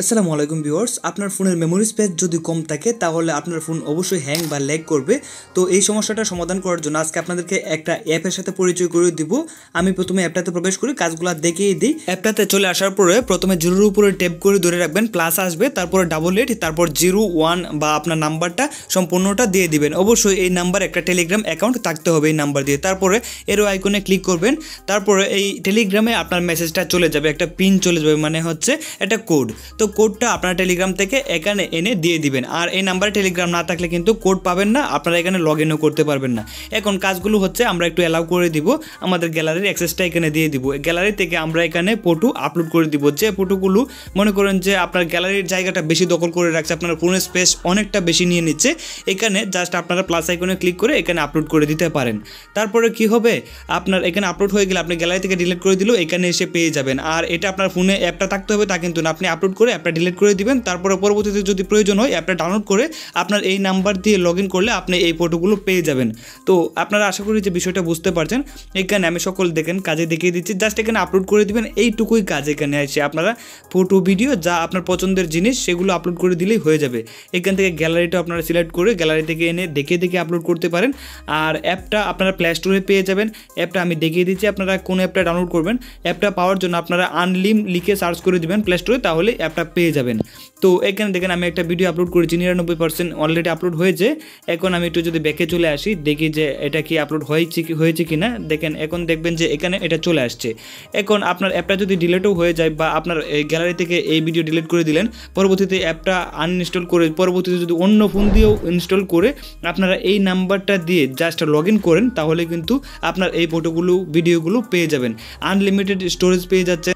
আসসালামু আলাইকুম ভিউয়ার্স, আপনার ফোনের মেমোরি স্পেস যদি কম থাকে তাহলে আপনার ফোন অবশ্যই হ্যাং বা ল্যাগ করবে। তো এই সমস্যাটা সমাধান করার জন্য আজকে আপনাদেরকে একটা অ্যাপের সাথে পরিচয় করে দিব। আমি প্রথমে অ্যাপটাতে প্রবেশ করি, কাজগুলো দেখিয়ে দিই। অ্যাপটাতে চলে আসার পরে প্রথমে জিরোর উপরে ট্যাপ করে ধরে রাখবেন, প্লাস আসবে, তারপরে 88, তারপর 01 বা আপনার নাম্বারটা সম্পূর্ণটা দিয়ে দিবেন। অবশ্যই এই নাম্বার একটা টেলিগ্রাম অ্যাকাউন্ট থাকতে হবে এই নাম্বার দিয়ে। তারপরে এরো আইকনে ক্লিক করবেন, তারপরে এই টেলিগ্রামে আপনার মেসেজটা চলে যাবে, একটা পিন চলে যাবে, মানে হচ্ছে একটা কোড। তো কোডটা আপনার টেলিগ্রাম থেকে এখানে এনে দিয়ে দিবেন। আর এই নাম্বারে টেলিগ্রাম না থাকলে কিন্তু কোড পাবেন না, আপনারা এখানে লগ ইনও করতে পারবেন না। এখন কাজগুলো হচ্ছে আমরা একটু অ্যালাউ করে দিব, আমাদের গ্যালারির অ্যাক্সেসটা এখানে দিয়ে দিব। গ্যালারি থেকে আমরা এখানে ফটো আপলোড করে দিব। যে ফটোগুলো মনে করেন যে আপনার গ্যালারির জায়গাটা বেশি দখল করে রাখছে, আপনার ফোনের স্পেস অনেকটা বেশি নিয়ে নিচ্ছে, এখানে জাস্ট আপনারা প্লাস আইকনে ক্লিক করে এখানে আপলোড করে দিতে পারেন। তারপরে কি হবে, আপনার এখানে আপলোড হয়ে গেলে আপনি গ্যালারি থেকে ডিলিট করে দিলেও এখানে এসে পেয়ে যাবেন। আর এটা আপনার ফোনে অ্যাপটা থাকতে হবে তা কিন্তু না, আপনি আপলোড করে অ্যাপটা ডিলিট করে দিবেন। তারপরে পরবর্তীতে যদি প্রয়োজন হয় অ্যাপটা ডাউনলোড করে আপনার এই নাম্বার দিয়ে লগ ইন করলে আপনি এই ফটোগুলো পেয়ে যাবেন। তো আপনারা আশা করি যে বিষয়টা বুঝতে পারছেন। এখানে আমি সকল দেখেন কাজে দেখিয়ে দিচ্ছি, জাস্ট এখানে আপলোড করে দিবেন, এইটুকুই কাজ। এখানে এসে আপনারা ফটো ভিডিও যা আপনার পছন্দের জিনিস সেগুলো আপলোড করে দিলেই হয়ে যাবে। এখান থেকে গ্যালারিটা আপনারা সিলেক্ট করে গ্যালারি থেকে এনে দেখে দেখে আপলোড করতে পারেন। আর অ্যাপটা আপনারা প্লে স্টোরে পেয়ে যাবেন। অ্যাপটা আমি দেখিয়ে দিচ্ছি আপনারা কোন অ্যাপটা ডাউনলোড করবেন। অ্যাপটা পাওয়ার জন্য আপনারা আনলিম লিখে সার্চ করে দিবেন প্লে স্টোরে, তাহলে অ্যাপটা পেয়ে যাবেন। তো এখানে দেখেন আমি একটা ভিডিও আপলোড করেছি, 99% অলরেডি আপলোড হয়েছে। এখন আমি একটু যদি ব্যাকে চলে আসি, দেখি যে এটা কি আপলোড হয়েছে কি না। দেখেন এখন দেখবেন যে এখানে এটা চলে আসছে। এখন আপনার অ্যাপটা যদি ডিলিটও হয়ে যায় বা আপনার গ্যালারি থেকে এই ভিডিও ডিলিট করে দিলেন, পরবর্তীতে অ্যাপটা আনইনস্টল করে পরবর্তীতে যদি অন্য ফোন দিয়েও ইনস্টল করে আপনারা এই নাম্বারটা দিয়ে জাস্ট লগ ইন করেন, তাহলে কিন্তু আপনার এই ফটোগুলো ভিডিওগুলো পেয়ে যাবেন। আনলিমিটেড স্টোরেজ পেয়ে যাচ্ছে।